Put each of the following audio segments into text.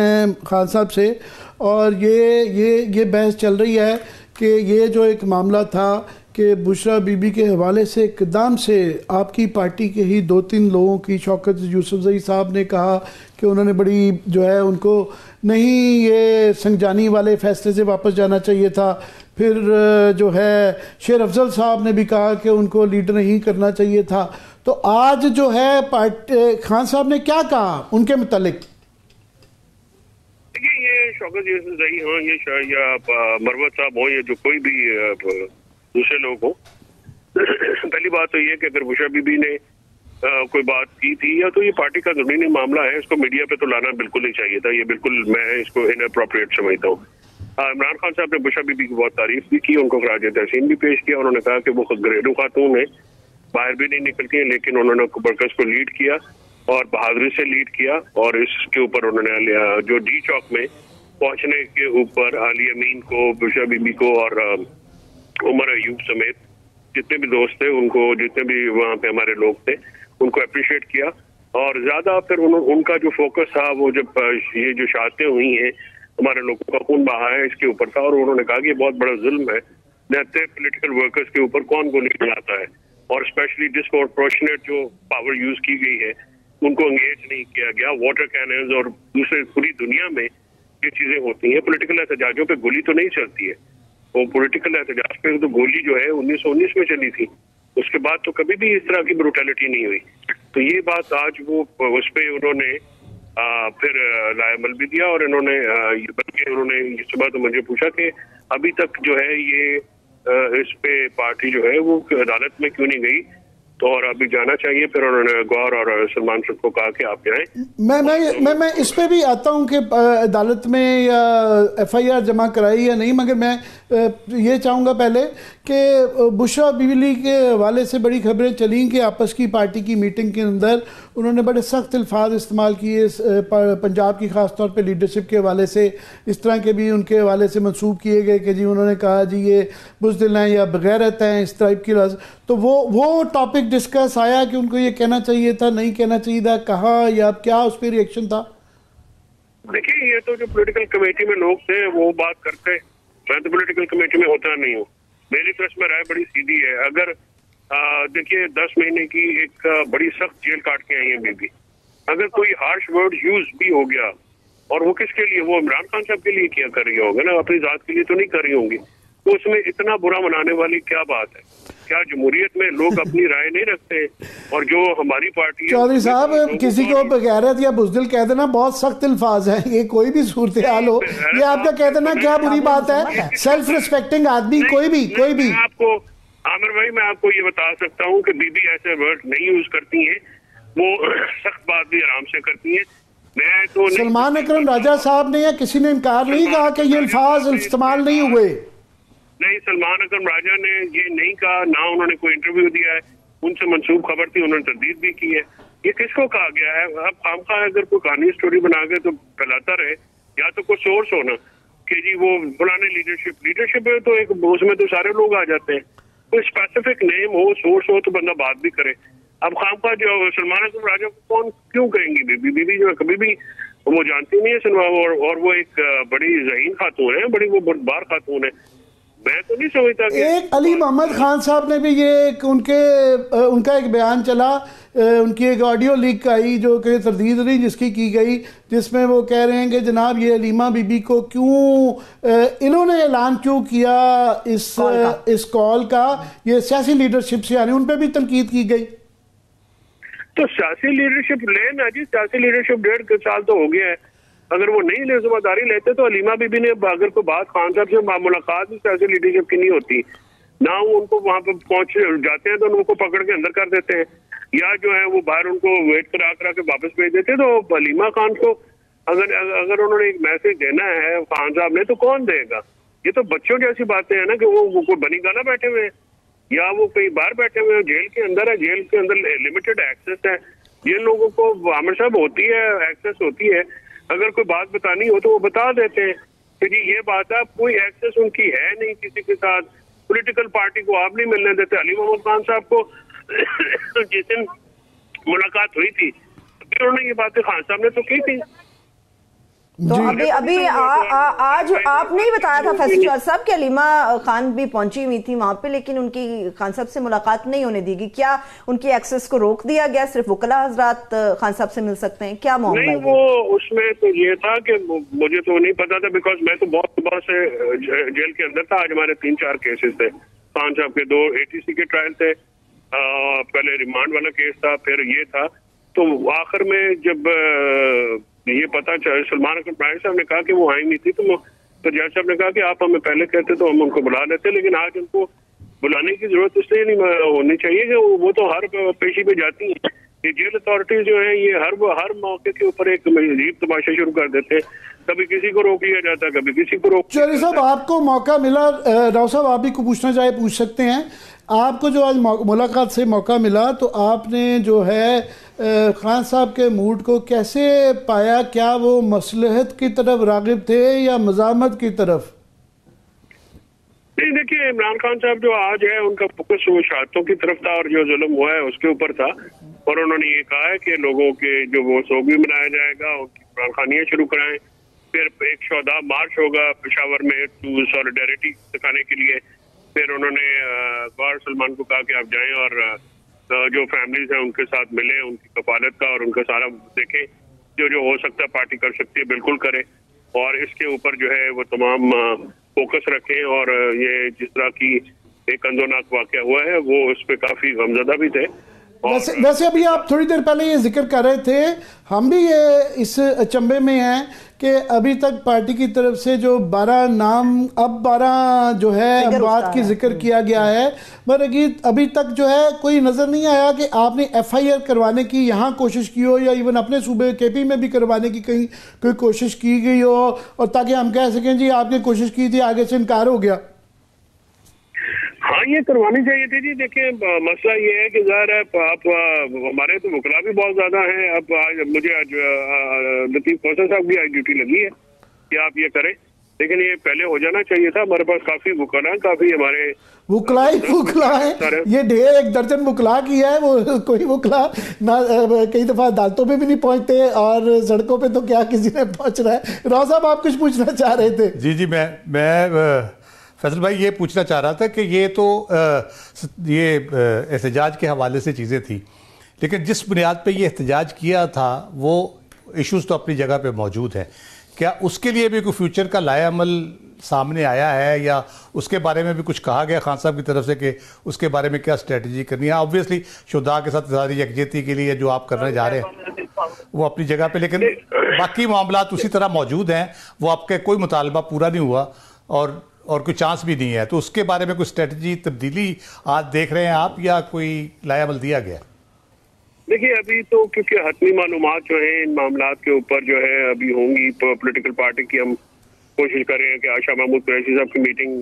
खान साहब से, और ये बहस चल रही है कि ये जो एक मामला था कि बुशरा बीबी के हवाले से एकदम से आपकी पार्टी के ही 2-3 लोगों की, शौकत यूसुफजई साहब ने कहा कि उन्होंने बड़ी जो है उनको नहीं ये संगजानी वाले फैसले से वापस जाना चाहिए था। फिर जो है शेर अफजल साहब ने भी कहा कि उनको लीडर नहीं करना चाहिए था। तो आज जो है खान साहब ने क्या कहा उनके मुतालिक? ये शौकत यूसुफजई हों या मरवत साहब हों या जो कोई भी दूसरे लोग हों, पहली बात तो ये कि अगर बुशरा बीबी ने कोई बात की थी या तो ये पार्टी का ज़मीनी मामला है, इसको मीडिया पे तो लाना बिल्कुल नहीं चाहिए था। ये बिल्कुल मैं इसको इनअप्रोप्रिएट समझता हूँ। इमरान खान साहब ने बुशरा बीबी की बहुत तारीफ भी की, उनको खराज तहसीन भी पेश किया। उन्होंने कहा कि वो खुद घरेलू खातून है, बाहर भी नहीं निकलती है, लेकिन उन्होंने वर्कर्स को लीड किया और बहादुरी से लीड किया। और इसके ऊपर उन्होंने जो डी चौक में पहुंचने के ऊपर अली अमीन को, बुशरा बीबी को और उमर अयूब समेत जितने भी दोस्त थे उनको, जितने भी वहाँ पे हमारे लोग थे, उनको अप्रिशिएट किया। और ज्यादा फिर उनका जो फोकस था वो जब ये जो शहादतें हुई हैं, हमारे लोगों का खून बहा है, इसके ऊपर था। और उन्होंने कहा कि ये बहुत बड़ा जुल्म है, नहते पॉलिटिकल वर्कर्स के ऊपर कौन गोली चलाता है, और स्पेशली डिस्प्रोपोर्शनेट जो पावर यूज की गई है उनको एंगेज नहीं किया गया। वाटर कैनन्स और दूसरे पूरी दुनिया में ये चीजें होती हैं। पॉलिटिकल एहतजाजों पे गोली तो नहीं चलती है, वो पॉलिटिकल एहतजाज पे तो गोली जो है 1919 में चली थी, उसके बाद तो कभी भी इस तरह की ब्रूटैलिटी नहीं हुई। तो ये बात आज वो उस पर उन्होंने फिर लाएमल भी दिया। और इन्होंने बल्कि उन्होंने सुबह तो मुझे पूछा कि अभी तक जो है ये इस पे पार्टी जो है वो अदालत में क्यों नहीं गई, तो और अभी जाना चाहिए। फिर उन्होंने गौर और सलमान खान को कहा कि आप जाएं। मैं इस पे भी आता हूं कि अदालत में या FIR जमा कराई या नहीं, मगर मैं ये चाहूँगा पहले कि बुशरा बीबी के हवाले से बड़ी खबरें चली कि आपस की पार्टी की मीटिंग के अंदर उन्होंने बड़े सख्त अल्फाज इस्तेमाल किए पंजाब की ख़ास तौर पे लीडरशिप के हवाले से। इस तरह के भी उनके हवाले से मंसूब किए गए कि जी उन्होंने कहा जी ये बुज़दिल हैं या बगैरत हैं, इस टाइप की लफ्ज़। तो वो टॉपिक डिस्कस आया कि उनको ये कहना चाहिए था, नहीं कहना चाहिए था, कहा या क्या उस पर रिएक्शन था? देखिए, ये तो जो पॉलिटिकल कमेटी में लोग थे वो बात करते, मैं तो पॉलिटिकल कमेटी में होता नहीं हूँ। मेरी तो इसमें राय बड़ी सीधी है। अगर देखिए 10 महीने की एक बड़ी सख्त जेल काट के आई है बीबी, अगर कोई हार्श वर्ड यूज भी हो गया, और वो किसके लिए, वो इमरान खान साहब के लिए किया कर रही होगा ना, अपनी जात के लिए तो नहीं कर रही होंगी। तो उसमें इतना बुरा मनाने वाली क्या बात है? क्या जमहूरियत में लोग अपनी राय नहीं रखते? और जो हमारी पार्टी, चौधरी साहब, किसी को बगैरत या बुज़दिल कह देना बहुत सख्त अल्फाज है। ये कोई भी सूरत हाल हो, ये आपका कह देना क्या बुरी बात है? सेल्फ रिस्पेक्टिंग आदमी कोई भी आपको आमिर भाई, मैं आपको ये बता सकता हूँ कि बीबी ऐसे वर्ड नहीं यूज करती हैं, वो सख्त बात भी आराम से करती हैं। मैं तो सलमान अकरम राजा साहब ने या किसी ने इनकार नहीं कहा कि ये अल्फाज इस्तेमाल नहीं हुए। नहीं, सलमान अकरम राजा ने ये नहीं कहा, ना उन्होंने कोई इंटरव्यू दिया है। उनसे मंसूब खबर थी, उन्होंने तरदीद भी की है। ये किसको कहा गया है? अब खामखा अगर कोई कहानी स्टोरी बना के तो फैलाता रहे, या तो कोई सोर्स हो ना कि जी वो पुराने लीडरशिप है, तो एक उसमें तो सारे लोग आ जाते हैं। कोई स्पेसिफिक नेम हो, सोर्स हो, तो बंदा बात भी करे। अब खामखा जो सलमान अकरम राजा को कौन क्यों कहेंगी? बीबी जो है कभी भी वो जानती नहीं है, और वो एक बड़ी ज़हीन खातून है, बड़ी वो बुर्दबार खातून है। मैं तो नहीं समझता कि एक अली मोहम्मद खान साहब ने भी ये उनका एक बयान चला, उनकी एक ऑडियो लीक आई जो कि तरदीद नहीं जिसकी की गई, जिसमें वो कह रहे हैं कि जनाब ये अलीमा बीबी को क्यों इन्होंने ऐलान क्यों किया इस कॉल का, ये सियासी लीडरशिप से आने, उन पर भी तनकीद की गई। तो सियासी लीडरशिप लेना जी, सियासी लीडरशिप 1.5 साल तो हो गया है। अगर वो नहीं ले, जिम्मेदारी लेते, तो अलीमा बीबी ने अगर कोई बात खान साहब से मुलाकात भी सियासी लीडरशिप की नहीं होती ना, वो उनको वहां पे पहुंच जाते हैं तो उनको पकड़ के अंदर कर देते हैं, या जो है वो बाहर उनको वेट करा के वापस भेज देते हैं। तो अलीमा खान को अगर उन्होंने एक मैसेज देना है खान साहब ने, तो कौन देगा? ये तो बच्चों जैसी बातें हैं ना कि वो कोई बनी गाना बैठे हुए हैं, या वो कहीं बाहर बैठे हुए हैं, जेल के अंदर है, जेल के अंदर लिमिटेड एक्सेस है। जिन लोगों को आमिर साहब होती है, एक्सेस होती है, अगर कोई बात बतानी हो तो वो बता देते हैं कि जी ये बात है। कोई एक्सेस उनकी है नहीं किसी के साथ, पॉलिटिकल पार्टी को आप नहीं मिलने देते। अली मोहम्मद खान साहब को जिस दिन मुलाकात हुई थी, फिर उन्होंने ये बातें खान साहब ने तो की थी। तो अभी आज आपने ही बताया था फैसल शौहर साहब कि अलीमा खान भी पहुंची हुई थी वहां पे, लेकिन उनकी खान साहब से मुलाकात नहीं होने दी गई। क्या उनकी एक्सेस को रोक दिया गया, सिर्फ वकला हजरात खान साहब से मिल सकते हैं, क्या मामला? नहीं, वो उसमें तो ये था कि मुझे तो नहीं पता था, बिकॉज मैं तो बहुत सुबह से जेल के अंदर था। आज हमारे 3-4 केसेस थे। खान साहब के 2 ATC के ट्रायल थे, पहले रिमांड वाला केस था, फिर ये था। तो आखिर में जब ये पता चला, सलमान अकबर साहब ने कहा कि वो आई नहीं थी, तो जज साहब ने कहा कि आप हमें पहले कहते तो हम उनको बुला लेते, लेकिन आज उनको बुलाने की जरूरत इसलिए नहीं होनी चाहिए कि वो तो हर पेशी पे जाती हैं। ये जेल अथॉरिटीज जो है, ये हर मौके के ऊपर एक अजीब तमाशा शुरू कर देते हैं। कभी किसी को रोक लिया जाता है, कभी किसी को रोक। चौधरी साहब, आपको मौका मिला, राव साहब आप भी को पूछना चाहे पूछ सकते हैं। आपको जो आज मुलाकात से मौका मिला, तो आपने जो है खान साहब के मूड को कैसे पाया? क्या वो मसलहत की तरफ रागिब थे या मज़ामत की तरफ? नहीं, देखिए, इमरान खान साहब जो आज है, उनका फोकस वो शहादतों की तरफ था और जो जुल्म हुआ है उसके ऊपर था। और उन्होंने ये कहा है कि लोगों के जो वो सोग भी मनाया जाएगा, उनकी कुरान खानियाँ शुरू कराएं, फिर एक शोधा मार्च होगा पेशावर में टू सॉलिडेरिटी दिखाने के लिए। फिर उन्होंने गौर सलमान को कहा कि आप जाएं और जो फैमिलीज हैं उनके साथ मिलें, उनकी कफालत का और उनका सारा देखें, जो हो सकता है पार्टी कर सकती है बिल्कुल करें, और इसके ऊपर जो है वो तमाम फोकस रखें। और ये जिस तरह की एक अंदोनाक वाकया हुआ है, वो उस पर काफी गमजदा भी थे। वैसे अभी आप थोड़ी देर पहले ये जिक्र कर रहे थे, हम भी ये इस अचंभे में हैं कि अभी तक पार्टी की तरफ से जो 12 नाम, अब 12 जो है अमवात की जिक्र किया गया है, मगर अभी तक जो है कोई नज़र नहीं आया कि आपने FIR करवाने की यहाँ कोशिश की हो, या इवन अपने सूबे KP में भी करवाने की कहीं कोई कोशिश की गई हो, और ताकि हम कह सकें जी आपने कोशिश की थी, आगे से इनकार हो गया। हाँ, ये करवानी चाहिए थी जी। देखिए, मसला ये है कि ज़ाहिर है आप हमारे तो वकला भी बहुत ज्यादा हैं। अब आज मुझे लतीफ खोसर साहब की आज ड्यूटी लगी है कि आप ये करें, लेकिन ये पहले हो जाना चाहिए था। हमारे पास काफी वकला हैं, काफी हमारे वकला है, ये ढेर 1 दर्जन वकला की है। वो कोई वकला ना कई दफा अदालतों में भी नहीं पहुंचते, और सड़कों पे तो क्या किसी ने पहुंच रहा है। राव साहब, आप कुछ पूछना चाह रहे थे? जी, मैं फैसल भाई ये पूछना चाह रहा था कि ये तो ये एहतजाज के हवाले से चीज़ें थी, लेकिन जिस बुनियाद पे ये एहतजाज किया था वो इश्यूज़ तो अपनी जगह पे मौजूद हैं। क्या उसके लिए भी कोई फ्यूचर का लाएअमल सामने आया है, या उसके बारे में भी कुछ कहा गया खान साहब की तरफ से कि उसके बारे में क्या स्ट्रेटजी करनी है? ऑब्वियसली शुदा के साथ सारी यकजहती के लिए जो आप करने जा रहे हैं वो अपनी जगह पे, लेकिन बाकी मामला उसी तरह मौजूद हैं। वो आपका कोई मुतालबा पूरा नहीं हुआ और कोई चांस भी नहीं है, तो उसके बारे में कोई स्ट्रेटजी तब्दीली आज देख रहे हैं आप, या कोई लाएअमल दिया गया? देखिए, अभी तो क्योंकि हतमी मालूमात जो है इन मामलात के ऊपर जो है अभी होंगी, पॉलिटिकल पार्टी की हम कोशिश कर रहे हैं कि आशा महमूद कुरैशी साहब की मीटिंग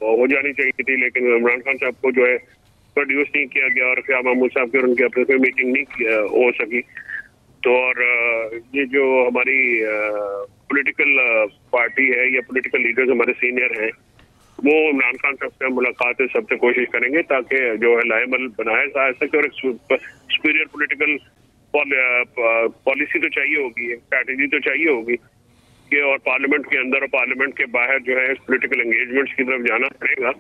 हो जानी चाहिए थी, लेकिन इमरान खान साहब को जो है प्रोड्यूस नहीं किया गया, और फिर महमूद साहब की और उनके अपने में मीटिंग नहीं हो सकी। तो और ये जो हमारी पॉलिटिकल पार्टी है या पॉलिटिकल लीडर्स हमारे सीनियर हैं, वो इमरान खान साहब से मुलाकात सबसे कोशिश करेंगे ताकि जो है लाएअमल बनाया जा सके, और सुपीरियर पॉलिटिकल पॉलिसी तो चाहिए होगी, स्ट्रैटेजी तो चाहिए होगी कि, और पार्लियामेंट के अंदर और पार्लियामेंट के बाहर जो है पॉलिटिकल एंगेजमेंट्स की तरफ जाना पड़ेगा।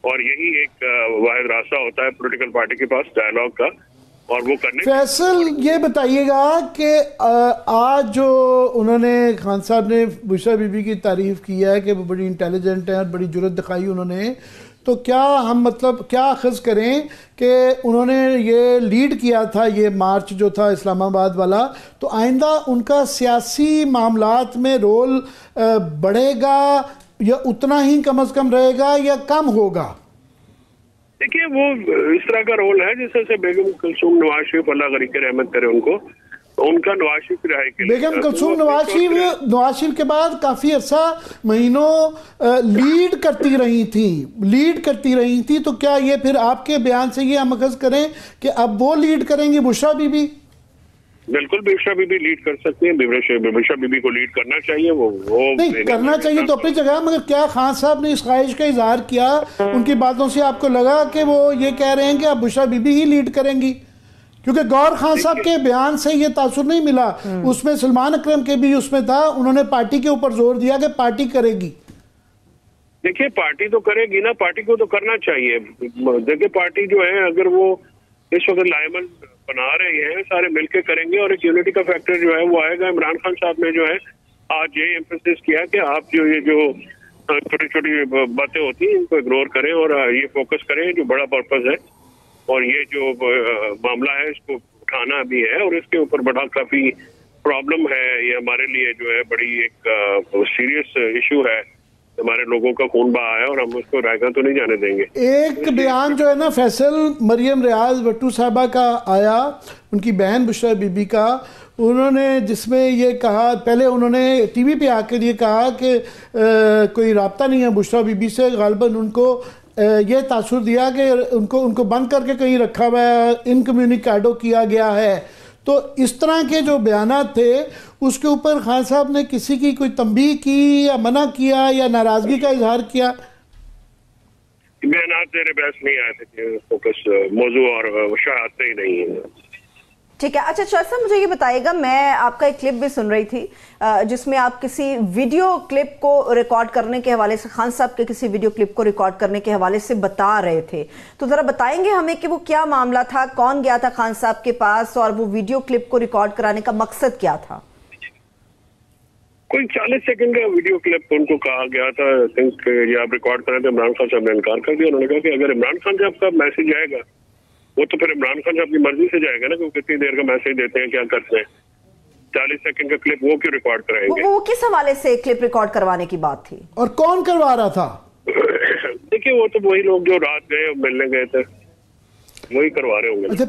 और यही एक वाहिद रास्ता होता है पॉलिटिकल पार्टी के पास डायलॉग का, और वो करने। फैसल, ये बताइएगा कि आज जो उन्होंने खान साहब ने बुशरा बीबी की तारीफ की है कि वो बड़ी इंटेलिजेंट है और बड़ी जुर्रत दिखाई उन्होंने, तो क्या हम मतलब क्या अखज़ करें कि उन्होंने ये लीड किया था ये मार्च जो था इस्लामाबाद वाला, तो आइंदा उनका सियासी मामलात में रोल बढ़ेगा या उतना ही कम अज़ कम रहेगा या कम होगा? देखिए, वो इस तरह का रोल है जैसे बेगम कुलसूम नवाज शरीफ, अल्लाह गरीब के रहमत करे उनको, उनका नवाज शरीफ की रिहाई के लिए बेगम कुलसूम नवाज शरीफ के बाद काफी अर्सा महीनों लीड करती रही थी, तो क्या ये फिर आपके बयान से ये हम अखज़ करें कि अब वो लीड करेंगी बुशरा बीबी? बिल्कुल, बुशरा बीबी लीड कर सकती है। बुशरा बीबी को लीड करना चाहिए, वो नहीं करना चाहिए तो अपनी जगह, मगर क्या खान साहब ने इस ख्वाहिश का इजहार किया? उनकी बातों से आपको लगा कि वो ये कह रहे हैं कि अब बुशरा बीबी ही लीड करेंगी? क्योंकि गौर खान साहब के बयान से ये तासुर नहीं मिला, उसमें सलमान अकरम के भी उसमें था, उन्होंने पार्टी के ऊपर जोर दिया कि पार्टी करेगी। देखिए पार्टी तो करेगी ना, पार्टी को तो करना चाहिए। देखिए पार्टी जो है अगर वो इस वक्त लायमन बना रहे हैं, सारे मिलकर करेंगे और एक यूनिटी का फैक्टर जो है वो आएगा। इमरान खान साहब ने जो है आज ये एम्फेसिस किया कि आप जो ये जो छोटी छोटी बातें होती हैं इनको इग्नोर करें और ये फोकस करें जो बड़ा पर्पस है, और ये जो मामला है इसको उठाना भी है और इसके ऊपर बड़ा काफी प्रॉब्लम है। ये हमारे लिए जो है बड़ी एक सीरियस इशू है, हमारे लोगों का खून बहा है और हम उसको रायगा तो नहीं जाने देंगे। एक बयान जो है ना फैसल मरियम रियाज भट्टू साहबा का आया, उनकी बहन बुशरा बीबी का, उन्होंने जिसमें ये कहा, पहले उन्होंने टीवी पे आकर ये कहा कि कोई राब्ता नहीं है बुशरा बीबी से, गालिबन उनको ये तासुर दिया कि उनको बंद करके कहीं रखा हुआ है, इनकम्युनिकेडो किया गया है। तो इस तरह के जो बयानात थे उसके ऊपर खान साहब ने किसी की कोई तंबीह की या मना किया या नाराजगी का इजहार किया? बयानात मेरे बहस नहीं आए थे, फोकस मौजू और शायद ही नहीं है। ठीक है। अच्छा शौकत साहब मुझे ये बताइएगा, मैं आपका एक क्लिप भी सुन रही थी जिसमें आप किसी वीडियो क्लिप को रिकॉर्ड करने के हवाले से, खान साहब के किसी वीडियो क्लिप को रिकॉर्ड करने के हवाले से बता रहे थे, तो जरा बताएंगे हमें कि वो क्या मामला था, कौन गया था खान साहब के पास और वो वीडियो क्लिप को रिकॉर्ड कराने का मकसद क्या था? कोई 40 सेकंड का वीडियो क्लिप उनको कहा गया था, आई थिंक ये आप रिकॉर्ड करें तो इमरान खान साहब ने इनकार कर दिया। उन्होंने कहा कि अगर इमरान खान साहब का मैसेज आएगा वो तो फिर इमरान खान साहब की मर्जी से जाएगा ना कि वो कितनी देर का मैसेज देते हैं, क्या करते हैं। 40 सेकंड का क्लिप वो क्यों रिकॉर्ड कराएंगे? वो किस हवाले से क्लिप रिकॉर्ड करवाने की बात थी और कौन करवा रहा था? देखिए वो तो वही लोग जो रात गए मिलने गए थे वही करवा रहे होंगे। अच्छा